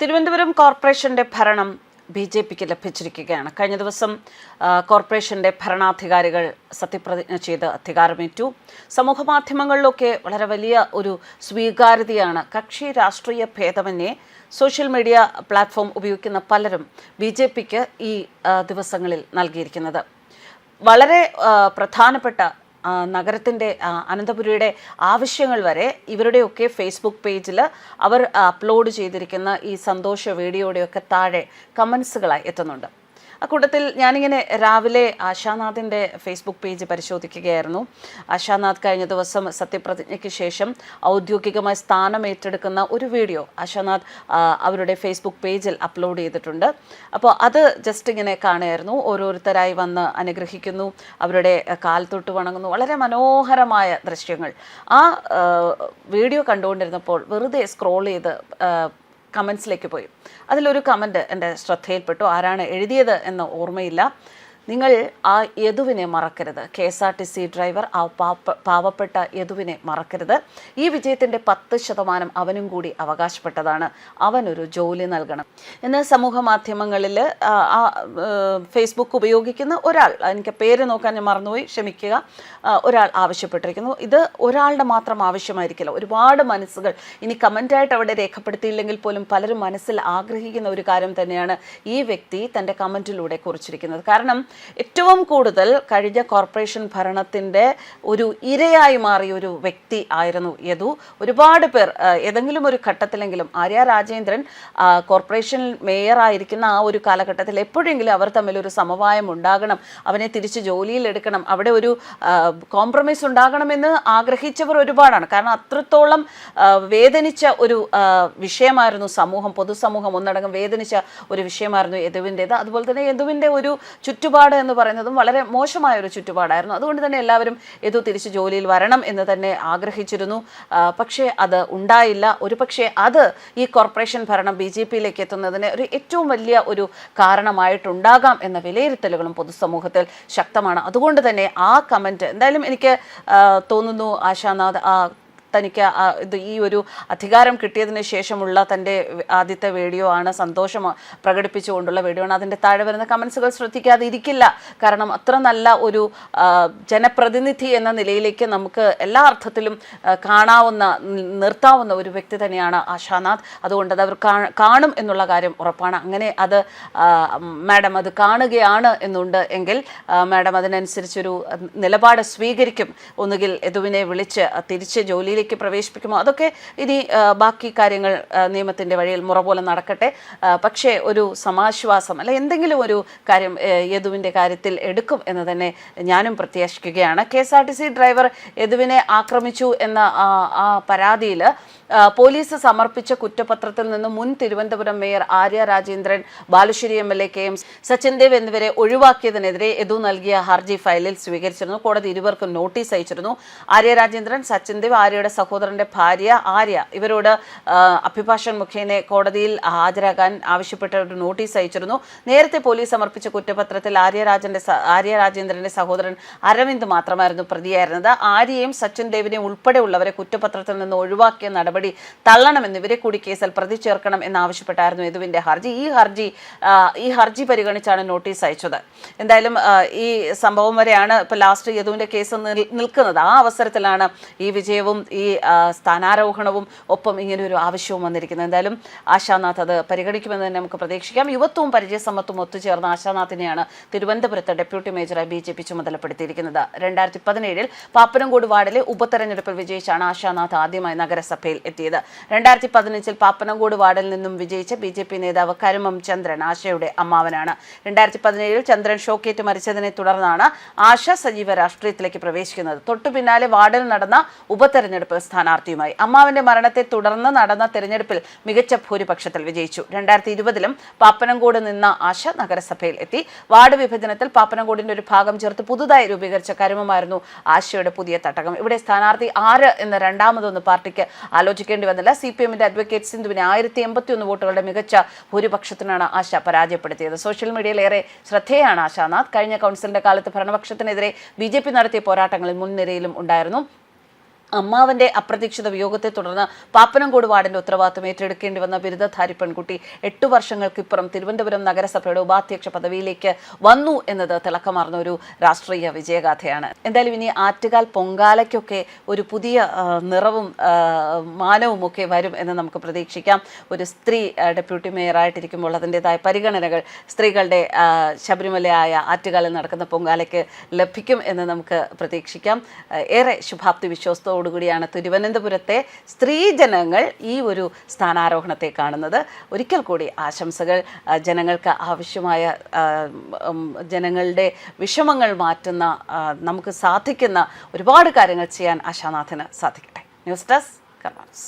തിരുവനന്തപുരം കോർപ്പറേഷന്റെ ഭരണം ബി.ജെ.പിക്ക് ലഭിച്ചിരിക്കുകയാണ്. കഴിഞ്ഞ ദിവസം കോർപ്പറേഷന്റെ ഭരണാധികാരികൾ സത്യപ്രതിജ്ഞ ചെയ്ത് അധികാരമേറ്റു. സമൂഹമാധ്യമങ്ങളിലൊക്കെ വളരെ വലിയ ഒരു സ്വീകാര്യതയാണ് കക്ഷി രാഷ്ട്രീയ ഭേദമന്യേ സോഷ്യൽ മീഡിയ പ്ലാറ്റ്ഫോം ഉപയോഗിക്കുന്ന പലരും ബി.ജെ.പിക്ക് ഈ ദിവസങ്ങളിൽ നൽകിയിരിക്കുന്നത്. വളരെ പ്രധാനപ്പെട്ട നഗരത്തിൻ്റെ അനന്തപുരിയുടെ ആവശ്യങ്ങൾ വരെ ഇവരുടെയൊക്കെ ഫേസ്ബുക്ക് പേജിൽ അവർ അപ്ലോഡ് ചെയ്തിരിക്കുന്ന ഈ സന്തോഷ വീഡിയോയുടെയൊക്കെ താഴെ കമൻസുകളായി എത്തുന്നുണ്ട്. അക്കൂട്ടത്തിൽ ഞാനിങ്ങനെ രാവിലെ ആശാനാഥിൻ്റെ ഫേസ്ബുക്ക് പേജ് പരിശോധിക്കുകയായിരുന്നു. ആശാനാഥ് കഴിഞ്ഞ ദിവസം സത്യപ്രതിജ്ഞയ്ക്ക് ശേഷം ഔദ്യോഗികമായി സ്ഥാനം ഏറ്റെടുക്കുന്ന ഒരു വീഡിയോ ആശാനാഥ് അവരുടെ ഫേസ്ബുക്ക് പേജിൽ അപ്ലോഡ് ചെയ്തിട്ടുണ്ട്. അപ്പോൾ അത് ജസ്റ്റ് ഇങ്ങനെ കാണുകയായിരുന്നു. ഓരോരുത്തരായി വന്ന് അനുഗ്രഹിക്കുന്നു, അവരുടെ കാൽ തൊട്ട് വണങ്ങുന്നു. വളരെ മനോഹരമായ ദൃശ്യങ്ങൾ. ആ വീഡിയോ കണ്ടുകൊണ്ടിരുന്നപ്പോൾ വെറുതെ സ്ക്രോൾ ചെയ്ത് കമൻസിലേക്ക് പോയി. അതിലൊരു കമൻറ്റ് എൻ്റെ ശ്രദ്ധയിൽപ്പെട്ടു. ആരാണ് എഴുതിയത് എന്ന് ഓർമ്മയില്ല. നിങ്ങൾ ആ യദുവിനെ മറക്കരുത്. KSRTC ഡ്രൈവർ ആ പാവപ്പെട്ട യദുവിനെ മറക്കരുത്. ഈ വിജയത്തിൻ്റെ 10% അവനും കൂടി അവകാശപ്പെട്ടതാണ്. അവനൊരു ജോലി നൽകണം എന്ന് സമൂഹ മാധ്യമങ്ങളിൽ ഫേസ്ബുക്ക് ഉപയോഗിക്കുന്ന ഒരാൾ, എനിക്ക് പേര് നോക്കാൻ ഞാൻ മറന്നുപോയി, ക്ഷമിക്കുക, ഒരാൾ ആവശ്യപ്പെട്ടിരിക്കുന്നു. ഇത് ഒരാളുടെ മാത്രം ആവശ്യമായിരിക്കില്ല. ഒരുപാട് മനസ്സുകൾ ഇനി കമൻ്റായിട്ട് അവിടെ രേഖപ്പെടുത്തിയില്ലെങ്കിൽ പോലും പലരും മനസ്സിൽ ആഗ്രഹിക്കുന്ന ഒരു കാര്യം തന്നെയാണ് ഈ വ്യക്തി തൻ്റെ കമൻറ്റിലൂടെ കുറിച്ചിരിക്കുന്നത്. കാരണം ഏറ്റവും കൂടുതൽ കഴിഞ്ഞ കോർപ്പറേഷൻ ഭരണത്തിൻ്റെ ഒരു ഇരയായി മാറിയ ഒരു വ്യക്തി ആയിരുന്നു യദു. ഒരുപാട് പേർ ഏതെങ്കിലും ഒരു ഘട്ടത്തിലെങ്കിലും ആര്യ രാജേന്ദ്രൻ കോർപ്പറേഷൻ മേയറായിരിക്കുന്ന ആ ഒരു കാലഘട്ടത്തിൽ എപ്പോഴെങ്കിലും അവർ തമ്മിലൊരു സമവായം ഉണ്ടാകണം, അവനെ തിരിച്ച് ജോലിയിൽ എടുക്കണം, അവിടെ ഒരു കോംപ്രമൈസ് ഉണ്ടാകണമെന്ന് ആഗ്രഹിച്ചവർ ഒരുപാടാണ്. കാരണം അത്രത്തോളം വേദനിച്ച ഒരു വിഷയമായിരുന്നു പൊതുസമൂഹം ഒന്നടങ്കം വേദനിച്ച ഒരു വിഷയമായിരുന്നു യദുവിൻ്റേത്. അതുപോലെ തന്നെ യദുവിൻ്റെ ഒരു ചുറ്റുപാട് എന്ന് പറയുന്നതും വളരെ മോശമായ ഒരു ചുറ്റുപാടായിരുന്നു. അതുകൊണ്ട് തന്നെ എല്ലാവരും യദു തിരിച്ച് ജോലിയിൽ വരണം എന്ന് തന്നെ ആഗ്രഹിച്ചിരുന്നു. പക്ഷേ അത് ഉണ്ടായില്ല. ഒരു പക്ഷേ അത് ഈ കോർപ്പറേഷൻ ഭരണം ബി.ജെ.പിയിലേക്ക് എത്തുന്നതിന് ഒരു ഏറ്റവും വലിയ ഒരു കാരണമായിട്ടുണ്ടാകാം എന്ന വിലയിരുത്തലുകളും പൊതുസമൂഹത്തിൽ ശക്തമാണ്. അതുകൊണ്ട് തന്നെ ആ കമൻറ്റ് എന്തായാലും എനിക്ക് തോന്നുന്നു ആശാനാഥ് തനിക്ക് ഈ ഒരു അധികാരം കിട്ടിയതിന് ശേഷമുള്ള തൻ്റെ ആദ്യത്തെ വീഡിയോ ആണ്, സന്തോഷം പ്രകടിപ്പിച്ചുകൊണ്ടുള്ള വീഡിയോ ആണ്. അതിൻ്റെ താഴെ വരുന്ന കമൻസുകൾ ശ്രദ്ധിക്കാതെ ഇരിക്കില്ല. കാരണം അത്ര നല്ല ഒരു ജനപ്രതിനിധി എന്ന നിലയിലേക്ക് നമുക്ക് എല്ലാ അർത്ഥത്തിലും നിർത്താവുന്ന ഒരു വ്യക്തി തന്നെയാണ് ആശാനാഥ്. അതുകൊണ്ട് അത് അവർ കാണും എന്നുള്ള കാര്യം ഉറപ്പാണ്. അങ്ങനെ അത് മാഡം അത് കാണുകയാണ് എന്നുണ്ട് എങ്കിൽ മാഡം അതിനനുസരിച്ചൊരു നിലപാട് സ്വീകരിക്കും. ഒന്നുകിൽ യദുവിനെ വിളിച്ച് തിരിച്ച് ജോലിയിലേക്ക് പ്രവേശിപ്പിക്കുമോ, അതൊക്കെ ഇനി ബാക്കി കാര്യങ്ങൾ നിയമത്തിൻ്റെ വഴിയിൽ മുറ പോലെ നടക്കട്ടെ. പക്ഷേ ഒരു സമാശ്വാസം അല്ല എന്തെങ്കിലും ഒരു കാര്യം യദുവിൻ്റെ കാര്യത്തിൽ എടുക്കും എന്ന് തന്നെ ഞാനും പ്രത്യാശിക്കുകയാണ്. KSRTC ഡ്രൈവർ യദുവിനെ ആക്രമിച്ചു എന്ന ആ പരാതിയിൽ പോലീസ് സമർപ്പിച്ച കുറ്റപത്രത്തിൽ നിന്ന് മുൻ Thiruvananthapuram mayor Arya Rajendran, Balussery MLA KM Sachin Dev എന്നിവരെ ഒഴിവാക്കിയതിനെതിരെ യദു നൽകിയ ഹർജി ഫയലിൽ സ്വീകരിച്ചിരുന്നു. കോടതി ഇരുവർക്കും നോട്ടീസ് അയച്ചിരുന്നു. ആര്യ രാജേന്ദ്രൻ, സച്ചിൻ ദേവ്, ആര്യയുടെ സഹോദരന്റെ ഭാര്യ ആര്യ ഇവരോട് അഭിഭാഷകൻ മുഖേന കോടതിയിൽ ഹാജരാകാൻ ആവശ്യപ്പെട്ട ഒരു നോട്ടീസ് അയച്ചിരുന്നു. നേരത്തെ പോലീസ് സമർപ്പിച്ച കുറ്റപത്രത്തിൽ ആര്യ രാജേന്ദ്രന്റെ സഹോദരൻ അരവിന്ദ് മാത്രമായിരുന്നു പ്രതിയായിരുന്നത്. ആര്യയും സച്ചിൻ ദേവിനെയും ഉൾപ്പെടെയുള്ളവരെ കുറ്റപത്രത്തിൽ നിന്ന് ഒഴിവാക്കിയ നടപടി തള്ളണമെന്ന് ഇവരെ കൂടി കേസിൽ പ്രതി ചേർക്കണം എന്നാവശ്യപ്പെട്ടായിരുന്നു യദുവിൻ്റെ ഹർജി. ഈ ഹർജി പരിഗണിച്ചാണ് നോട്ടീസ് അയച്ചത്. എന്തായാലും ഈ സംഭവം വരെയാണ് ഇപ്പോൾ ലാസ്റ്റ് യദുവിൻ്റെ കേസ് നിൽക്കുന്നത്. ആ അവസരത്തിലാണ് ഈ വിജയവും ഈ സ്ഥാനാരോഹണവും ഒപ്പം ഇങ്ങനെയൊരു ആവശ്യവും വന്നിരിക്കുന്നത്. എന്തായാലും ആശാനാഥ് അത് പരിഗണിക്കുമെന്ന് തന്നെ നമുക്ക് പ്രതീക്ഷിക്കാം. യുവത്വവും പരിചയസമ്പത്തും ഒത്തുചേർന്ന ആശാനാഥിനെയാണ് തിരുവനന്തപുരത്ത് ഡെപ്യൂട്ടി മേജറായി ബി.ജെ.പി ചുമതലപ്പെടുത്തിയിരിക്കുന്നത്. 2017 പാപ്പനംകോട് വാർഡിലെ ഉപതെരഞ്ഞെടുപ്പിൽ വിജയിച്ചാണ് ആശാനാഥ് ആദ്യമായി നഗരസഭയിൽ എത്തിയത്. 2015 പാപ്പനംകോട് വാർഡിൽ നിന്നും വിജയിച്ച ബി.ജെ.പി നേതാവ് കരുമം ചന്ദ്രൻ ആശയുടെ അമ്മാവനാണ്. 2017 ചന്ദ്രൻ ഷോക്കേറ്റ് മരിച്ചതിനെ തുടർന്നാണ് ആശ സജീവ രാഷ്ട്രീയത്തിലേക്ക് പ്രവേശിക്കുന്നത്. തൊട്ടു പിന്നാലെ വാർഡിൽ നടന്ന ഉപതെരഞ്ഞെടുപ്പിൽ സ്ഥാനാർത്ഥിയുമായി. അമ്മാവന്റെ മരണത്തെ തുടർന്ന് നടന്ന തെരഞ്ഞെടുപ്പിൽ മികച്ച ഭൂരിപക്ഷത്തിൽ വിജയിച്ചു. 2020 പാപ്പനംകോട് നിന്ന ആശ നഗരസഭയിൽ എത്തി. വാർഡ് വിഭജനത്തിൽ പാപ്പനംകോടിന്റെ ഒരു ഭാഗം ചേർത്ത് പുതുതായി രൂപീകരിച്ച കരുമമായിരുന്നു ആശയുടെ പുതിയ തട്ടകം. ഇവിടെ സ്ഥാനാർത്ഥി ആര് എന്ന രണ്ടാമതൊന്ന് പാർട്ടിക്ക് ആലോചിക്കേണ്ടി വന്നില്ല. CPMന്റെ അഡ്വക്കേറ്റ് സിന്ധുവിനെ 1081 വോട്ടുകളുടെ മികച്ച ഭൂരിപക്ഷത്തിനാണ് ആശ പരാജയപ്പെടുത്തിയത്. സോഷ്യൽ മീഡിയയിൽ ഏറെ ശ്രദ്ധേയാണ് ആശാനാഥ്. കഴിഞ്ഞ കൗൺസിലിന്റെ കാലത്ത് ഭരണപക്ഷത്തിനെതിരെ BJP നടത്തിയ പോരാട്ടങ്ങളിൽ മുൻനിരയിലും ഉണ്ടായിരുന്നു. അമ്മാവന്റെ അപ്രതീക്ഷിത വിയോഗത്തെ തുടർന്ന് പാപ്പനംകോട് വാർഡിന്റെ ഉത്തരവാദിത്തം ഏറ്റെടുക്കേണ്ടി വന്ന ബിരുദധാരി പെൺകുട്ടി 8 വർഷങ്ങൾക്കിപ്പുറം തിരുവനന്തപുരം നഗരസഭയുടെ ഉപാധ്യക്ഷ പദവിയിലേക്ക് വന്നു എന്നത് തിളക്കമാർന്ന ഒരു രാഷ്ട്രീയ വിജയഗാഥയാണ്. എന്തായാലും ഇനി ആറ്റുകാൽ പൊങ്കാലയ്ക്കൊക്കെ ഒരു പുതിയ നിറവും മാനവും ഒക്കെ വരും എന്ന് നമുക്ക് പ്രതീക്ഷിക്കാം. ഒരു സ്ത്രീ ഡെപ്യൂട്ടി മേയറായിട്ടിരിക്കുമ്പോൾ അതിൻ്റെതായ പരിഗണനകൾ സ്ത്രീകളുടെ ശബരിമലയായ ആറ്റുകാലിൽ നടക്കുന്ന പൊങ്കാലയ്ക്ക് ലഭിക്കും എന്ന് നമുക്ക് പ്രതീക്ഷിക്കാം. ഏറെ ശുഭാപ്തി വിശ്വാസത്തോടുകൂടിയാണ് തിരുവനന്തപുരത്തെ സ്ത്രീജനങ്ങൾ ഈ ഒരു സ്ഥാനാരോഹണത്തെ കാണുന്നത്. ഒരിക്കൽ കൂടി ആശംസകൾ. ജനങ്ങൾക്ക് ആവശ്യമായ ജനങ്ങളുടെ വിഷമങ്ങൾ മാറ്റുന്ന നമുക്ക് സാധിക്കുന്ന ഒരുപാട് കാര്യങ്ങൾ ചെയ്യാൻ ആശാനാഥിന് സാധിക്കട്ടെ. ന്യൂസ് ഡെസ്ക് കർമ്മ ന്യൂസ്.